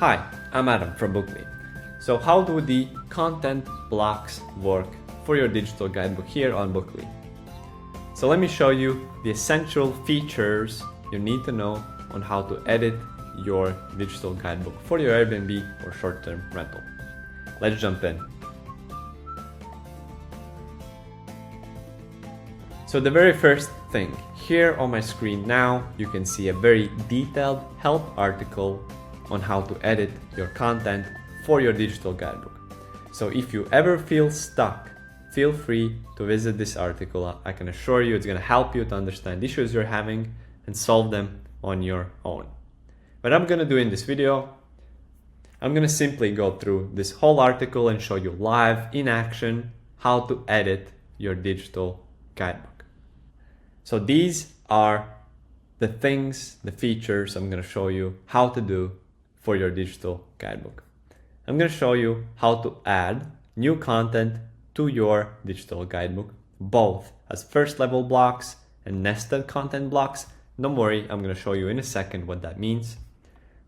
Hi, I'm Adam from Booklee. So how do the content blocks work for your digital guidebook here on Booklee? So let me show you the essential features you need to know on how to edit your digital guidebook for your Airbnb or short-term rental. Let's jump in. So the very first thing, here on my screen now, you can see a very detailed help article on how to edit your content for your digital guidebook. So if you ever feel stuck, feel free to visit this article. I can assure you it's going to help you to understand issues you're having and solve them on your own. What I'm going to do in this video, I'm going to simply go through this whole article and show you live in action how to edit your digital guidebook. So these are the things, the features I'm going to show you how to do for your digital guidebook. I'm going to show you how to add new content to your digital guidebook, both as first level blocks and nested content blocks. Don't worry, I'm going to show you in a second what that means.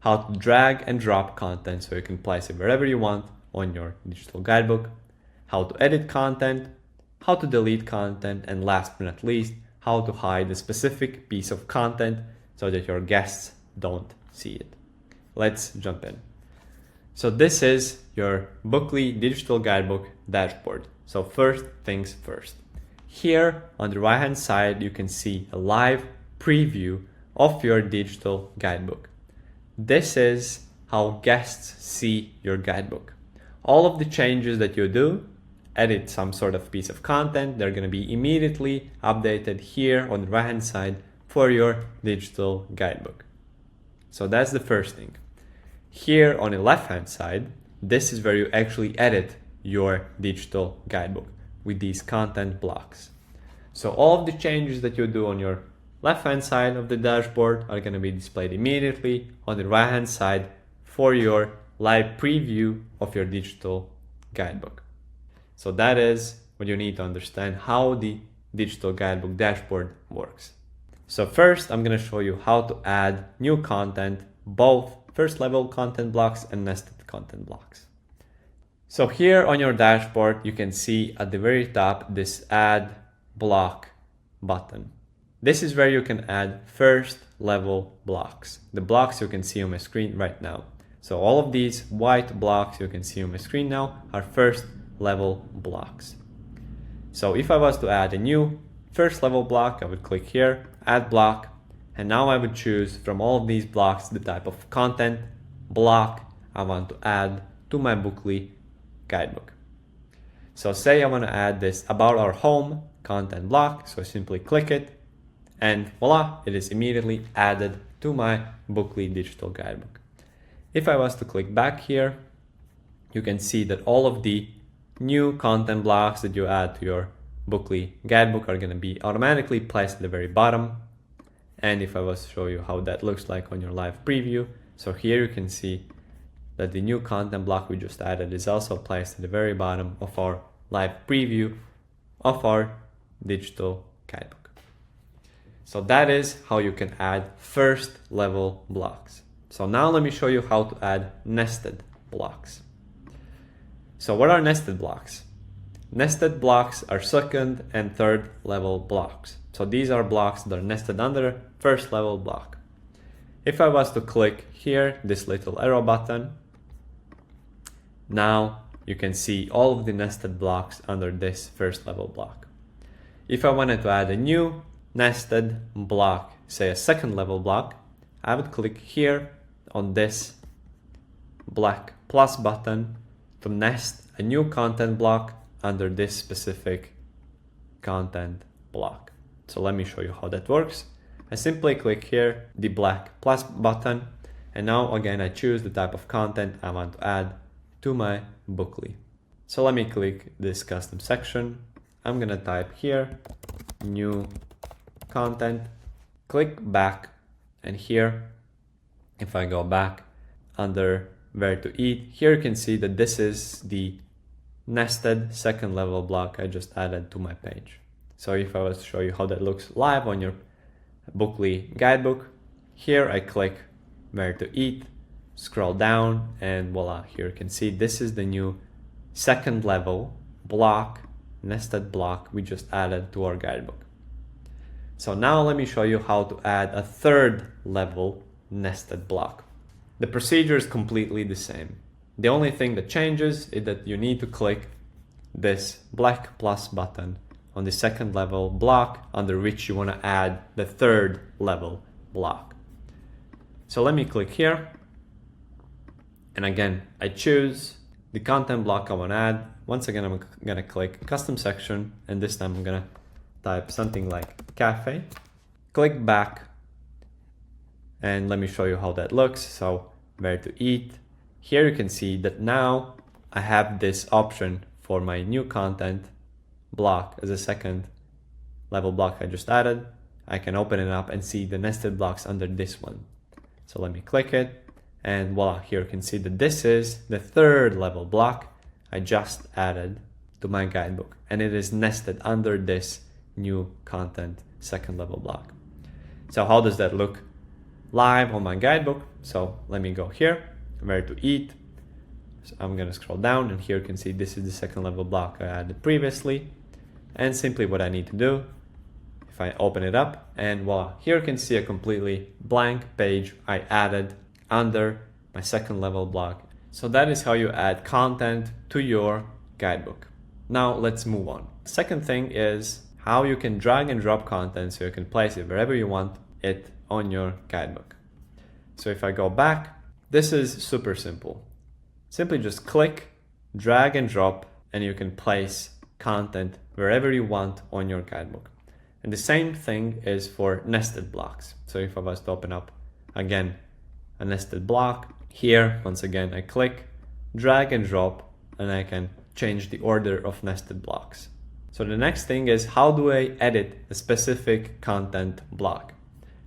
How to drag and drop content so you can place it wherever you want on your digital guidebook. How to edit content, how to delete content, and last but not least, how to hide a specific piece of content so that your guests don't see it. Let's jump in. So this is your Booklee digital guidebook dashboard. So first things first. Here on the right hand side, you can see a live preview of your digital guidebook. This is how guests see your guidebook. All of the changes that you do, edit some sort of piece of content, they're going to be immediately updated here on the right hand side for your digital guidebook. So that's the first thing. Here on the left hand side, this is where you actually edit your digital guidebook with these content blocks. So all of the changes that you do on your left hand side of the dashboard are going to be displayed immediately on the right hand side for your live preview of your digital guidebook. So that is what you need to understand how the digital guidebook dashboard works. So first, I'm going to show you how to add new content, both first level content blocks and nested content blocks. So here on your dashboard, you can see at the very top this add block button. This is where you can add first level blocks, the blocks you can see on my screen right now. So all of these white blocks you can see on my screen now are first level blocks. So if I was to add a new first level block, I would click here, add block, and now I would choose from all of these blocks the type of content block I want to add to my Booklee guidebook. So say I want to add this about our home content block, so I simply click it, and voila, it is immediately added to my Booklee digital guidebook. If I was to click back here, you can see that all of the new content blocks that you add to your Booklee guidebook are going to be automatically placed at the very bottom. And if I was to show you how that looks like on your live preview, so here you can see that the new content block we just added is also placed at the very bottom of our live preview of our digital guidebook. So that is how you can add first level blocks. So now let me show you how to add nested blocks. So what are nested blocks? Nested blocks are second and third level blocks. So these are blocks that are nested under first level block. If I was to click here, this little arrow button, now you can see all of the nested blocks under this first level block. If I wanted to add a new nested block, say a second level block, I would click here on this black plus button to nest a new content block under this specific content block. So let me show you how that works. I simply click here, the black plus button, and now again I choose the type of content I want to add to my Booklee. So let me click this custom section. I'm gonna type here, new content, click back, and here, if I go back under where to eat, here you can see that this is the nested second level block I just added to my page. So if I was to show you how that looks live on your Booklee guidebook, here I click where to eat, scroll down, and voila, here you can see this is the new second level block, nested block we just added to our guidebook. So now let me show you how to add a third level nested block. The procedure is completely the same. The only thing that changes is that you need to click this black plus button on the second level block under which you want to add the third level block. So let me click here, and again I choose the content block I want to add. Once again I'm gonna click custom section, and this time I'm gonna type something like cafe, click back, and let me show you how that looks. So where to eat, here you can see that now I have this option for my new content block as a second level block I just added. I can open it up and see the nested blocks under this one. So let me click it, and voila, here you can see that this is the third level block I just added to my guidebook, and it is nested under this new content second level block. So how does that look live on my guidebook? So let me go here, where to eat. So I'm gonna scroll down, and here you can see this is the second level block I added previously. And simply what I need to do, if I open it up, and voila, here you can see a completely blank page I added under my second level block. So that is how you add content to your guidebook. Now let's move on. Second thing is how you can drag and drop content so you can place it wherever you want it on your guidebook. So if I go back, this is super simple. Simply just click, drag and drop, and you can place content wherever you want on your guidebook. And the same thing is for nested blocks. So if I was to open up again a nested block, here once again I click, drag and drop, and I can change the order of nested blocks. So the next thing is, how do I edit a specific content block?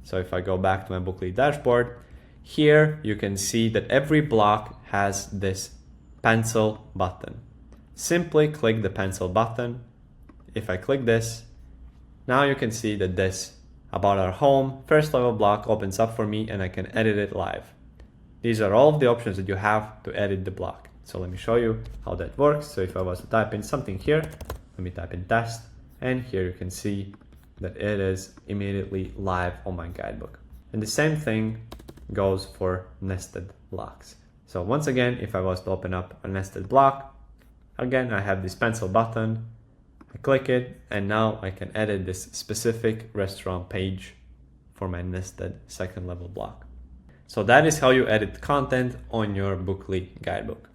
So if I go back to my Booklee dashboard, here you can see that every block has this pencil button. Simply click the pencil button. If I click this, now you can see that this about our home first level block opens up for me, and I can edit it live. These are all of the options that you have to edit the block. So let me show you how that works. So if I was to type in something here, let me type in test, and here you can see that it is immediately live on my guidebook. And the same thing goes for nested blocks. So once again, if I was to open up a nested block, again I have this pencil button, I click it, and now I can edit this specific restaurant page for my nested second level block. So that is how you edit content on your Booklee guidebook.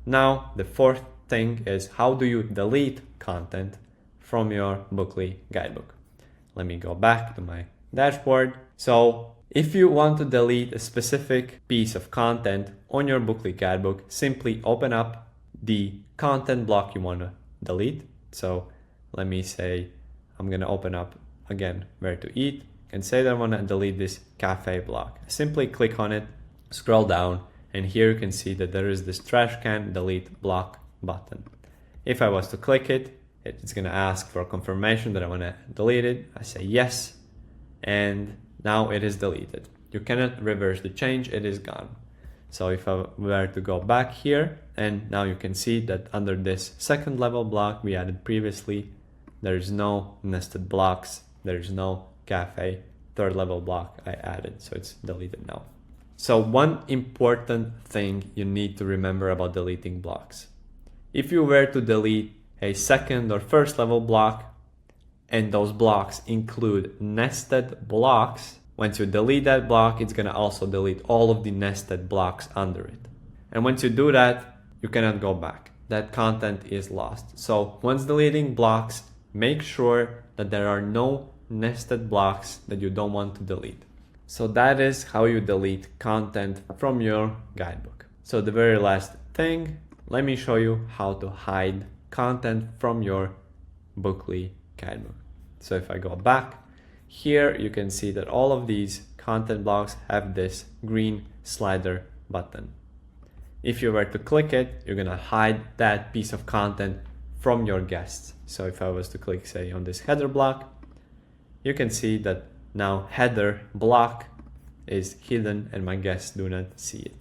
Now the fourth thing is, how do you delete content from your Booklee guidebook? Let me go back to my dashboard. So if you want to delete a specific piece of content on your Booklee guidebook, simply open up the content block you want to delete. So let me say I'm going to open up again where to eat, and say that I want to delete this cafe block. Simply click on it, scroll down, and here you can see that there is this trash can delete block button. If I was to click it, it's going to ask for confirmation that I want to delete it. I say yes, and now it is deleted. You cannot reverse the change, it is gone. So if I were to go back here, and now you can see that under this second level block we added previously, there is no nested blocks, there is no cafe third level block I added, so it's deleted now. So one important thing you need to remember about deleting blocks. If you were to delete a second or first level block, and those blocks include nested blocks, once you delete that block, it's gonna also delete all of the nested blocks under it. And once you do that, you cannot go back. That content is lost. So once deleting blocks, make sure that there are no nested blocks that you don't want to delete. So that is how you delete content from your guidebook. So the very last thing, let me show you how to hide content from your Booklee guidebook. So if I go back, here you can see that all of these content blocks have this green slider button. If you were to click it, you're gonna hide that piece of content from your guests. So if I was to click, say, on this header block, you can see that now header block is hidden and my guests do not see it.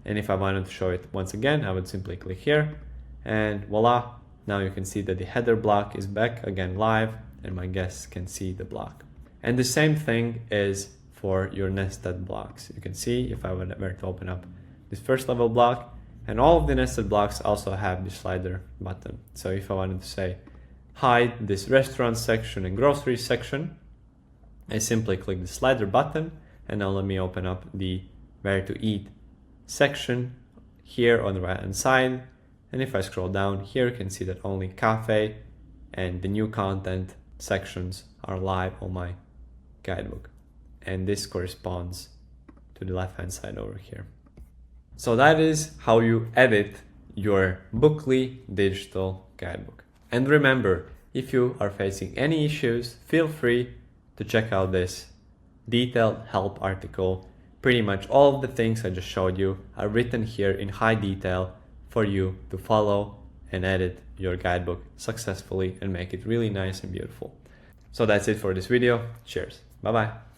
And if I wanted to show it once again, I would simply click here and voila. Now you can see that the header block is back again live and my guests can see the block. And the same thing is for your nested blocks. You can see if I were to open up this first level block, and all of the nested blocks also have the slider button. So if I wanted to say hide this restaurant section and grocery section, I simply click the slider button, and now let me open up the where to eat section here on the right hand side. And if I scroll down here, you can see that only cafe and the new content sections are live on my guidebook. And this corresponds to the left hand side over here. So that is how you edit your Booklee digital guidebook. And remember, if you are facing any issues, feel free to check out this detailed help article. Pretty much all of the things I just showed you are written here in high detail for you to follow and edit your guidebook successfully and make it really nice and beautiful. So that's it for this video. Cheers. Bye-bye.